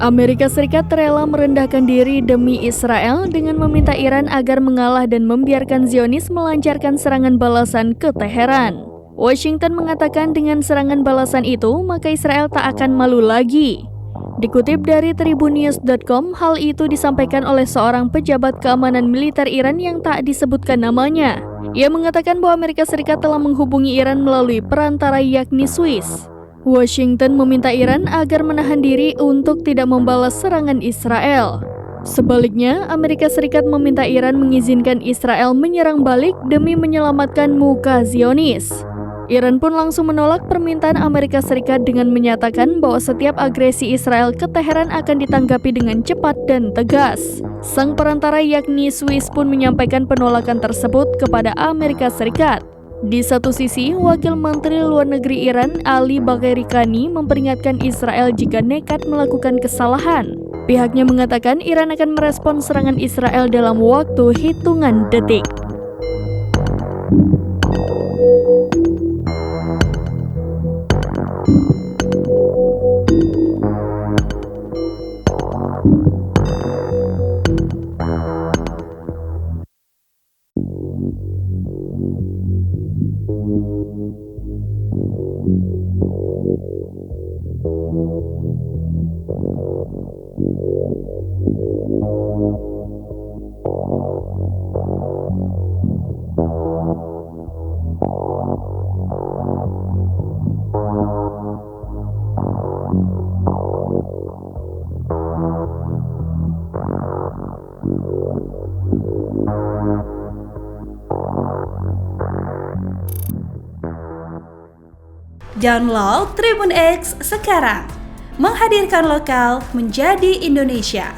Amerika Serikat rela merendahkan diri demi Israel dengan meminta Iran agar mengalah dan membiarkan Zionis melancarkan serangan balasan ke Teheran. Washington mengatakan dengan serangan balasan itu, maka Israel tak akan malu lagi. Dikutip dari tribunnews.com, hal itu disampaikan oleh seorang pejabat keamanan militer Iran yang tak disebutkan namanya. Ia mengatakan bahwa Amerika Serikat telah menghubungi Iran melalui perantara yakni Swiss. Washington meminta Iran agar menahan diri untuk tidak membalas serangan Israel. Sebaliknya, Amerika Serikat meminta Iran mengizinkan Israel menyerang balik demi menyelamatkan muka Zionis. Iran pun langsung menolak permintaan Amerika Serikat dengan menyatakan bahwa setiap agresi Israel ke Teheran akan ditanggapi dengan cepat dan tegas. Sang perantara yakni Swiss pun menyampaikan penolakan tersebut kepada Amerika Serikat. Di satu sisi, Wakil Menteri Luar Negeri Iran Ali Bagheri Kani memperingatkan Israel jika nekat melakukan kesalahan. Pihaknya mengatakan Iran akan merespon serangan Israel dalam waktu hitungan detik. Download Tribun X sekarang, menghadirkan lokal menjadi Indonesia.